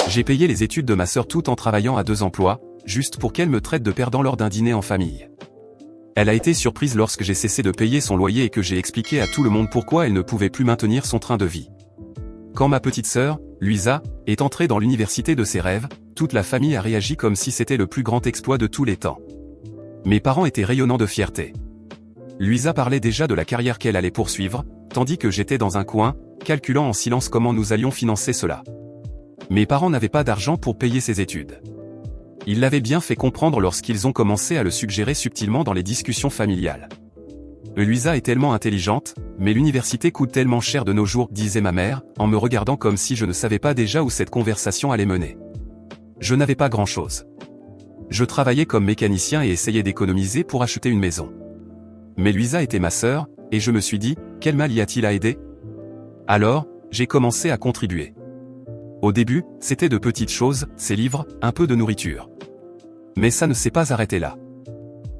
J'ai payé les études de ma sœur tout en travaillant à 2 emplois, juste pour qu'elle me traite de perdant lors d'un dîner en famille. Elle a été surprise lorsque j'ai cessé de payer son loyer et que j'ai expliqué à tout le monde pourquoi elle ne pouvait plus maintenir son train de vie. Quand ma petite sœur, Luisa, est entrée dans l'université de ses rêves, toute la famille a réagi comme si c'était le plus grand exploit de tous les temps. Mes parents étaient rayonnants de fierté. Luisa parlait déjà de la carrière qu'elle allait poursuivre, tandis que j'étais dans un coin, calculant en silence comment nous allions financer cela. Mes parents n'avaient pas d'argent pour payer ses études. Ils l'avaient bien fait comprendre lorsqu'ils ont commencé à le suggérer subtilement dans les discussions familiales. Luisa est tellement intelligente, mais l'université coûte tellement cher de nos jours, disait ma mère, en me regardant comme si je ne savais pas déjà où cette conversation allait mener. Je n'avais pas grand-chose. Je travaillais comme mécanicien et essayais d'économiser pour acheter une maison. Mais Luisa était ma sœur, et je me suis dit, quel mal y a-t-il à aider? Alors, j'ai commencé à contribuer. Au début, c'était de petites choses, ses livres, un peu de nourriture. Mais ça ne s'est pas arrêté là.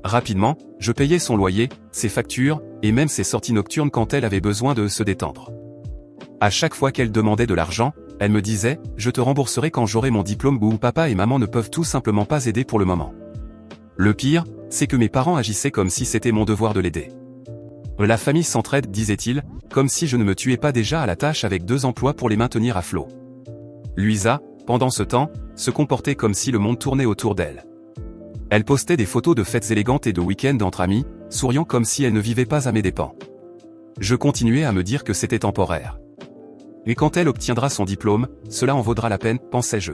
Rapidement, je payais son loyer, ses factures, et même ses sorties nocturnes quand elle avait besoin de se détendre. À chaque fois qu'elle demandait de l'argent, elle me disait « Je te rembourserai quand j'aurai mon diplôme » ou « Papa et maman ne peuvent tout simplement pas aider pour le moment ». Le pire, c'est que mes parents agissaient comme si c'était mon devoir de l'aider. La famille s'entraide, disait-il, comme si je ne me tuais pas déjà à la tâche avec 2 emplois pour les maintenir à flot. Luisa, pendant ce temps, se comportait comme si le monde tournait autour d'elle. Elle postait des photos de fêtes élégantes et de week-ends entre amis, souriant comme si elle ne vivait pas à mes dépens. Je continuais à me dire que c'était temporaire. Et quand elle obtiendra son diplôme, cela en vaudra la peine, pensais-je.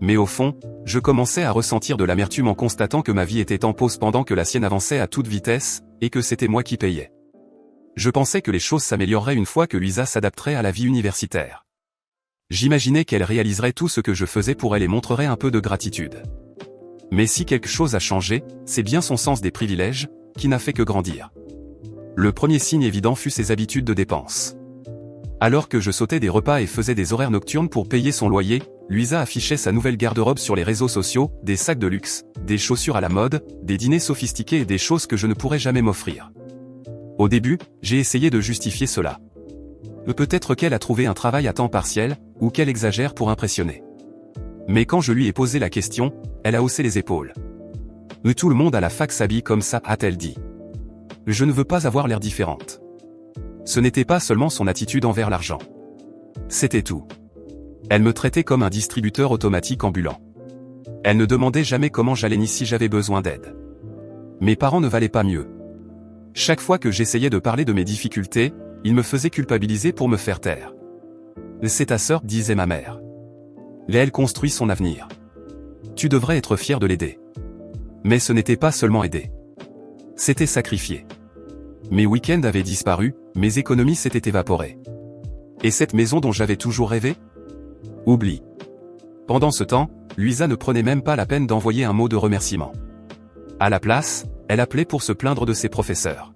Mais au fond, je commençais à ressentir de l'amertume en constatant que ma vie était en pause pendant que la sienne avançait à toute vitesse, et que c'était moi qui payais. Je pensais que les choses s'amélioreraient une fois que Luisa s'adapterait à la vie universitaire. J'imaginais qu'elle réaliserait tout ce que je faisais pour elle et montrerait un peu de gratitude. Mais si quelque chose a changé, c'est bien son sens des privilèges, qui n'a fait que grandir. Le premier signe évident fut ses habitudes de dépenses. Alors que je sautais des repas et faisais des horaires nocturnes pour payer son loyer, Luisa affichait sa nouvelle garde-robe sur les réseaux sociaux, des sacs de luxe, des chaussures à la mode, des dîners sophistiqués et des choses que je ne pourrais jamais m'offrir. Au début, j'ai essayé de justifier cela. Peut-être qu'elle a trouvé un travail à temps partiel, ou qu'elle exagère pour impressionner. Mais quand je lui ai posé la question, elle a haussé les épaules. « Tout le monde à la fac s'habille comme ça », a-t-elle dit. Je ne veux pas avoir l'air différente. Ce n'était pas seulement son attitude envers l'argent. C'était tout. Elle me traitait comme un distributeur automatique ambulant. Elle ne demandait jamais comment j'allais ni si j'avais besoin d'aide. Mes parents ne valaient pas mieux. Chaque fois que j'essayais de parler de mes difficultés, ils me faisaient culpabiliser pour me faire taire. « C'est ta sœur », disait ma mère. « Elle construit son avenir. Tu devrais être fier de l'aider. » Mais ce n'était pas seulement aider. C'était sacrifier. Mes week-ends avaient disparu, mes économies s'étaient évaporées. Et cette maison dont j'avais toujours rêvé? Oublie. Pendant ce temps, Luisa ne prenait même pas la peine d'envoyer un mot de remerciement. À la place, elle appelait pour se plaindre de ses professeurs.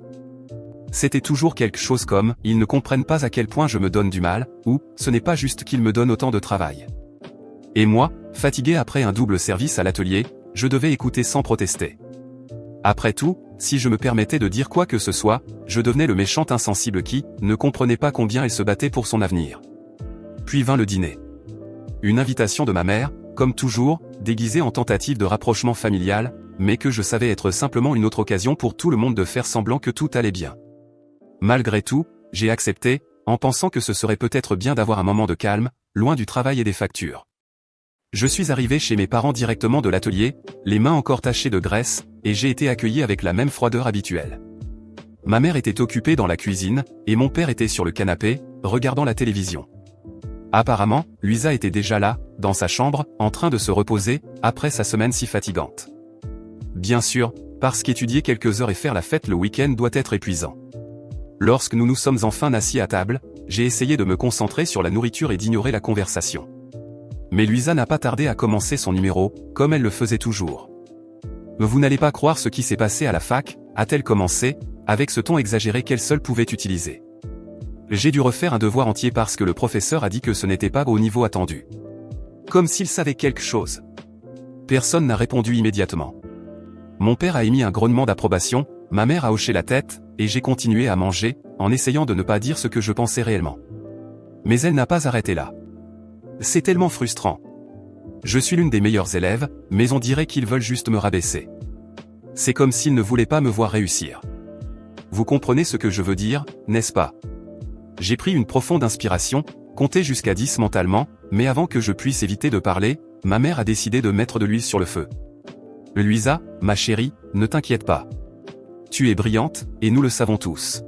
C'était toujours quelque chose comme « Ils ne comprennent pas à quel point je me donne du mal » ou « Ce n'est pas juste qu'ils me donnent autant de travail ». Et moi, fatigué après un double service à l'atelier, je devais écouter sans protester. Après tout, si je me permettais de dire quoi que ce soit, je devenais le méchant insensible qui ne comprenait pas combien elle se battait pour son avenir. Puis vint le dîner. Une invitation de ma mère, comme toujours, déguisée en tentative de rapprochement familial, mais que je savais être simplement une autre occasion pour tout le monde de faire semblant que tout allait bien. Malgré tout, j'ai accepté, en pensant que ce serait peut-être bien d'avoir un moment de calme, loin du travail et des factures. Je suis arrivé chez mes parents directement de l'atelier, les mains encore tachées de graisse, et j'ai été accueilli avec la même froideur habituelle. Ma mère était occupée dans la cuisine, et mon père était sur le canapé, regardant la télévision. Apparemment, Luisa était déjà là, dans sa chambre, en train de se reposer, après sa semaine si fatigante. Bien sûr, parce qu'étudier quelques heures et faire la fête le week-end doit être épuisant. Lorsque nous nous sommes enfin assis à table, j'ai essayé de me concentrer sur la nourriture et d'ignorer la conversation. Mais Luisa n'a pas tardé à commencer son numéro, comme elle le faisait toujours. « Vous n'allez pas croire ce qui s'est passé à la fac », a-t-elle commencé, avec ce ton exagéré qu'elle seule pouvait utiliser. J'ai dû refaire un devoir entier parce que le professeur a dit que ce n'était pas au niveau attendu. Comme s'il savait quelque chose. Personne n'a répondu immédiatement. Mon père a émis un grognement d'approbation, ma mère a hoché la tête, et j'ai continué à manger, en essayant de ne pas dire ce que je pensais réellement. Mais elle n'a pas arrêté là. C'est tellement frustrant. Je suis l'une des meilleures élèves, mais on dirait qu'ils veulent juste me rabaisser. C'est comme s'ils ne voulaient pas me voir réussir. Vous comprenez ce que je veux dire, n'est-ce pas? J'ai pris une profonde inspiration, compté jusqu'à 10 mentalement, mais avant que je puisse éviter de parler, ma mère a décidé de mettre de l'huile sur le feu. Louisa, ma chérie, ne t'inquiète pas. Tu es brillante, et nous le savons tous.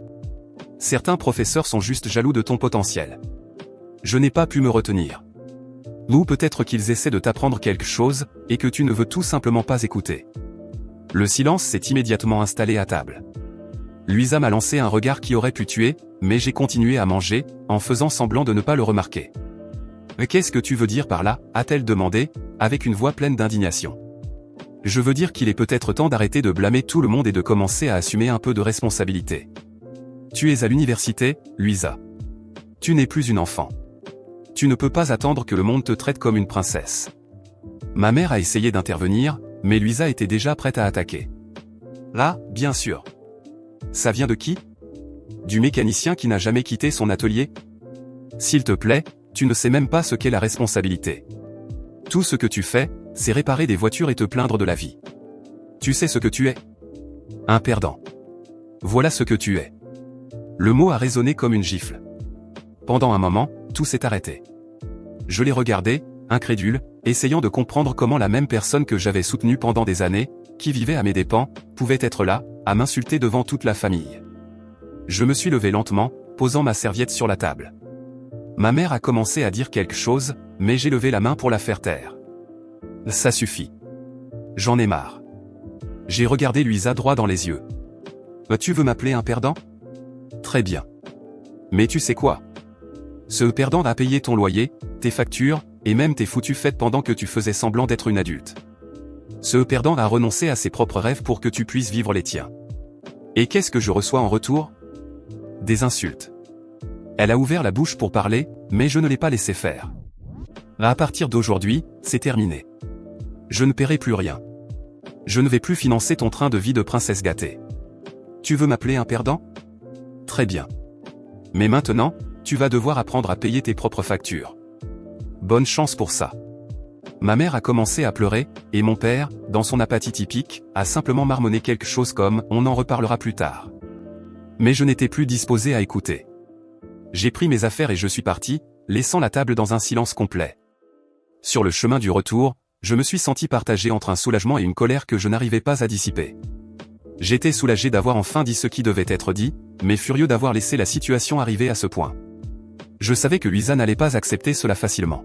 Certains professeurs sont juste jaloux de ton potentiel. Je n'ai pas pu me retenir. Ou peut-être qu'ils essaient de t'apprendre quelque chose, et que tu ne veux tout simplement pas écouter. Le silence s'est immédiatement installé à table. Louisa m'a lancé un regard qui aurait pu tuer, mais j'ai continué à manger, en faisant semblant de ne pas le remarquer. « Qu'est-ce que tu veux dire par là ?» a-t-elle demandé, avec une voix pleine d'indignation. « Je veux dire qu'il est peut-être temps d'arrêter de blâmer tout le monde et de commencer à assumer un peu de responsabilité. Tu es à l'université, Louisa. Tu n'es plus une enfant. Tu ne peux pas attendre que le monde te traite comme une princesse. » Ma mère a essayé d'intervenir, mais Louisa était déjà prête à attaquer. « Là, bien sûr. Ça vient de qui? Du mécanicien qui n'a jamais quitté son atelier? S'il te plaît, tu ne sais même pas ce qu'est la responsabilité. Tout ce que tu fais, c'est réparer des voitures et te plaindre de la vie. Tu sais ce que tu es? Un perdant. Voilà ce que tu es. » Le mot a résonné comme une gifle. Pendant un moment, tout s'est arrêté. Je l'ai regardé, incrédule, essayant de comprendre comment la même personne que j'avais soutenue pendant des années, qui vivait à mes dépens, pouvait être là, à m'insulter devant toute la famille. Je me suis levé lentement, posant ma serviette sur la table. Ma mère a commencé à dire quelque chose, mais j'ai levé la main pour la faire taire. Ça suffit. J'en ai marre. J'ai regardé Louisa droit dans les yeux. Tu veux m'appeler un perdant? Très bien. Mais tu sais quoi? Ce perdant a payé ton loyer, tes factures, et même tes foutues fêtes pendant que tu faisais semblant d'être une adulte. Ce perdant a renoncé à ses propres rêves pour que tu puisses vivre les tiens. Et qu'est-ce que je reçois en retour? Des insultes. Elle a ouvert la bouche pour parler, mais je ne l'ai pas laissé faire. À partir d'aujourd'hui, c'est terminé. Je ne paierai plus rien. Je ne vais plus financer ton train de vie de princesse gâtée. Tu veux m'appeler un perdant? Très bien. Mais maintenant, tu vas devoir apprendre à payer tes propres factures. Bonne chance pour ça. Ma mère a commencé à pleurer, et mon père, dans son apathie typique, a simplement marmonné quelque chose comme « on en reparlera plus tard ». Mais je n'étais plus disposé à écouter. J'ai pris mes affaires et je suis parti, laissant la table dans un silence complet. Sur le chemin du retour, je me suis senti partagé entre un soulagement et une colère que je n'arrivais pas à dissiper. J'étais soulagé d'avoir enfin dit ce qui devait être dit, mais furieux d'avoir laissé la situation arriver à ce point. Je savais que Louisa n'allait pas accepter cela facilement.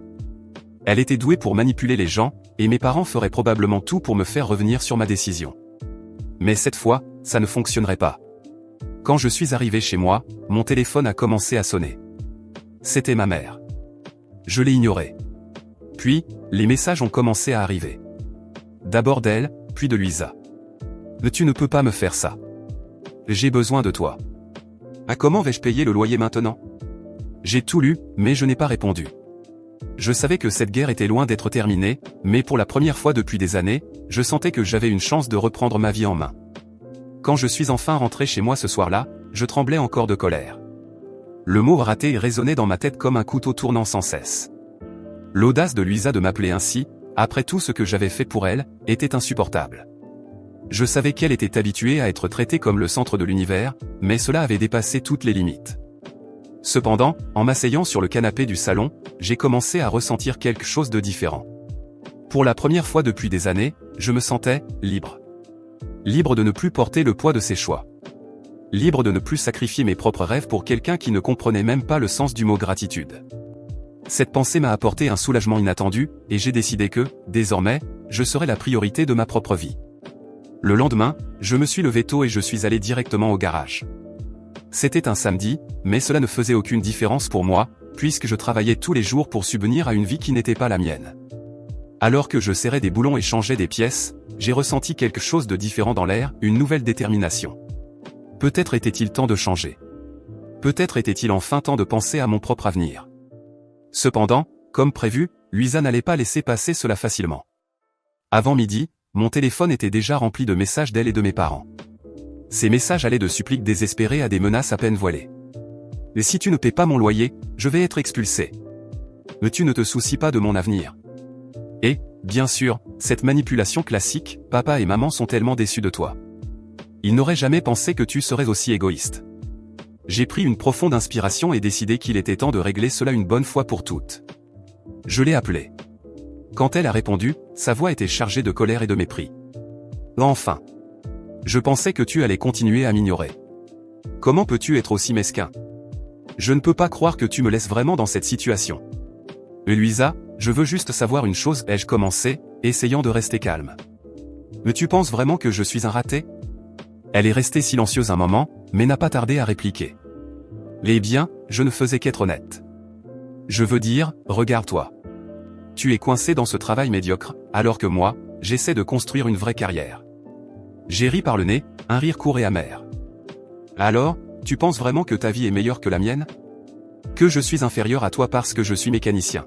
Elle était douée pour manipuler les gens, et mes parents feraient probablement tout pour me faire revenir sur ma décision. Mais cette fois, ça ne fonctionnerait pas. Quand je suis arrivé chez moi, mon téléphone a commencé à sonner. C'était ma mère. Je l'ai ignoré. Puis, les messages ont commencé à arriver. D'abord d'elle, puis de Louisa. « Tu ne peux pas me faire ça. J'ai besoin de toi. Comment vais-je payer le loyer maintenant ?» J'ai tout lu, mais je n'ai pas répondu. Je savais que cette guerre était loin d'être terminée, mais pour la première fois depuis des années, je sentais que j'avais une chance de reprendre ma vie en main. Quand je suis enfin rentré chez moi ce soir-là, je tremblais encore de colère. Le mot raté résonnait dans ma tête comme un couteau tournant sans cesse. L'audace de Louisa de m'appeler ainsi, après tout ce que j'avais fait pour elle, était insupportable. Je savais qu'elle était habituée à être traitée comme le centre de l'univers, mais cela avait dépassé toutes les limites. Cependant, en m'asseyant sur le canapé du salon, j'ai commencé à ressentir quelque chose de différent. Pour la première fois depuis des années, je me sentais libre. Libre de ne plus porter le poids de ses choix. Libre de ne plus sacrifier mes propres rêves pour quelqu'un qui ne comprenait même pas le sens du mot gratitude. Cette pensée m'a apporté un soulagement inattendu, et j'ai décidé que, désormais, je serais la priorité de ma propre vie. Le lendemain, je me suis levé tôt et je suis allé directement au garage. C'était un samedi, mais cela ne faisait aucune différence pour moi, puisque je travaillais tous les jours pour subvenir à une vie qui n'était pas la mienne. Alors que je serrais des boulons et changeais des pièces, j'ai ressenti quelque chose de différent dans l'air, une nouvelle détermination. Peut-être était-il temps de changer. Peut-être était-il enfin temps de penser à mon propre avenir. Cependant, comme prévu, Louisa n'allait pas laisser passer cela facilement. Avant midi, mon téléphone était déjà rempli de messages d'elle et de mes parents. Ces messages allaient de suppliques désespérées à des menaces à peine voilées. « Et si tu ne paies pas mon loyer, je vais être expulsé. Mais tu ne te soucies pas de mon avenir. Et, Bien sûr, cette manipulation classique, papa et maman sont tellement déçus de toi. Ils n'auraient jamais pensé que tu serais aussi égoïste. J'ai pris une profonde inspiration et décidé qu'il était temps de régler cela une bonne fois pour toutes. Je l'ai appelée. Quand elle a répondu, sa voix était chargée de colère et de mépris. Enfin. Je pensais que tu allais continuer à m'ignorer. Comment peux-tu être aussi mesquin? Je ne peux pas croire que tu me laisses vraiment dans cette situation. Eloïsa, je veux juste savoir une chose, ai-je commencé, essayant de rester calme. Mais tu penses vraiment que je suis un raté? Elle est restée silencieuse un moment, mais n'a pas tardé à répliquer. Eh bien, je ne faisais qu'être honnête. Je veux dire, regarde-toi. Tu es coincé dans ce travail médiocre, alors que moi, j'essaie de construire une vraie carrière. J'ai ri par le nez, un rire court et amer. Alors, tu penses vraiment que ta vie est meilleure que la mienne? Que je suis inférieur à toi parce que je suis mécanicien?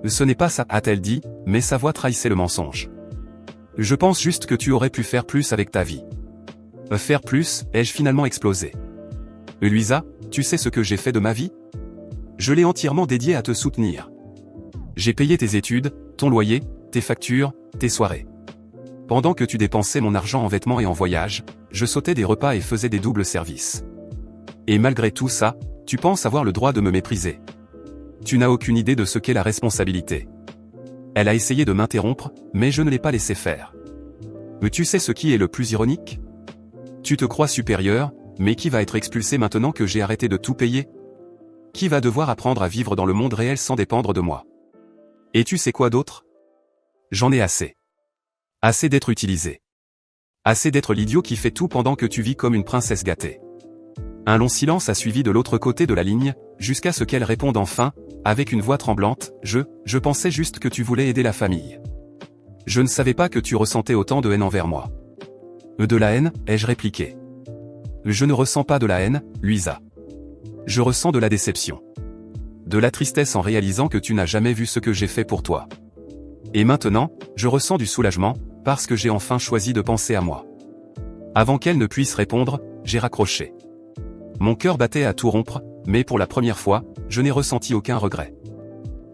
Ce n'est pas ça, a-t-elle dit, mais sa voix trahissait le mensonge. Je pense juste que tu aurais pu faire plus avec ta vie. Faire plus, ai-je finalement explosé. Eloïsa, tu sais ce que j'ai fait de ma vie? Je l'ai entièrement dédié à te soutenir. J'ai payé tes études, ton loyer, tes factures, tes soirées. Pendant que tu dépensais mon argent en vêtements et en voyages, je sautais des repas et faisais des doubles services. Et malgré tout ça, tu penses avoir le droit de me mépriser. Tu n'as aucune idée de ce qu'est la responsabilité. Elle a essayé de m'interrompre, mais je ne l'ai pas laissé faire. Mais tu sais ce qui est le plus ironique? Tu te crois supérieur, mais qui va être expulsé maintenant que j'ai arrêté de tout payer? Qui va devoir apprendre à vivre dans le monde réel sans dépendre de moi? Et tu sais quoi d'autre? J'en ai assez. Assez d'être utilisé. Assez d'être l'idiot qui fait tout pendant que tu vis comme une princesse gâtée. Un long silence a suivi de l'autre côté de la ligne, jusqu'à ce qu'elle réponde enfin, avec une voix tremblante, je pensais juste que tu voulais aider la famille. Je ne savais pas que tu ressentais autant de haine envers moi. De la haine, ai-je répliqué. Je ne ressens pas de la haine, Luisa. Je ressens de la déception. De la tristesse en réalisant que tu n'as jamais vu ce que j'ai fait pour toi. Et maintenant, je ressens du soulagement, parce que j'ai enfin choisi de penser à moi. Avant qu'elle ne puisse répondre, j'ai raccroché. Mon cœur battait à tout rompre, mais pour la première fois, je n'ai ressenti aucun regret.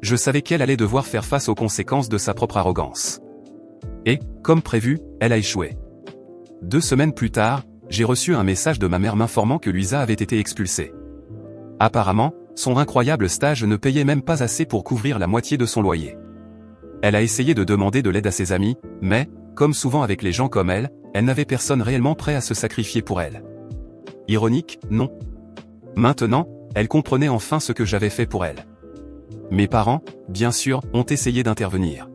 Je savais qu'elle allait devoir faire face aux conséquences de sa propre arrogance. Et, comme prévu, elle a échoué. 2 semaines plus tard, j'ai reçu un message de ma mère m'informant que Luisa avait été expulsée. Apparemment, son incroyable stage ne payait même pas assez pour couvrir la moitié de son loyer. Elle a essayé de demander de l'aide à ses amis, mais, comme souvent avec les gens comme elle n'avait personne réellement prêt à se sacrifier pour elle. Ironique, non? Maintenant, elle comprenait enfin ce que j'avais fait pour elle. Mes parents, bien sûr, ont essayé d'intervenir.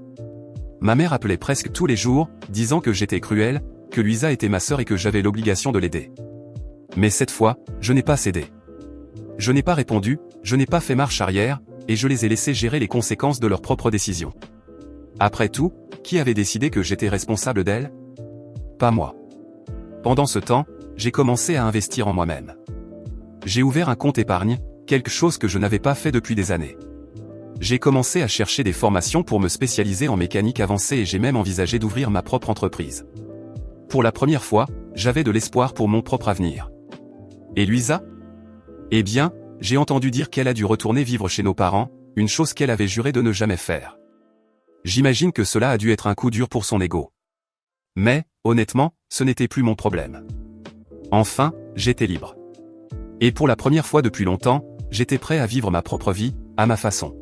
Ma mère appelait presque tous les jours, disant que j'étais cruel, que Luisa était ma sœur et que j'avais l'obligation de l'aider. Mais cette fois, je n'ai pas cédé. Je n'ai pas répondu, je n'ai pas fait marche arrière, et je les ai laissés gérer les conséquences de leurs propres décisions. Après tout, qui avait décidé que j'étais responsable d'elle? Pas moi. Pendant ce temps, j'ai commencé à investir en moi-même. J'ai ouvert un compte épargne, quelque chose que je n'avais pas fait depuis des années. J'ai commencé à chercher des formations pour me spécialiser en mécanique avancée et j'ai même envisagé d'ouvrir ma propre entreprise. Pour la première fois, j'avais de l'espoir pour mon propre avenir. Et Luisa? Eh bien, j'ai entendu dire qu'elle a dû retourner vivre chez nos parents, une chose qu'elle avait juré de ne jamais faire. J'imagine que cela a dû être un coup dur pour son ego. Mais, honnêtement, ce n'était plus mon problème. Enfin, j'étais libre. Et pour la première fois depuis longtemps, j'étais prêt à vivre ma propre vie, à ma façon.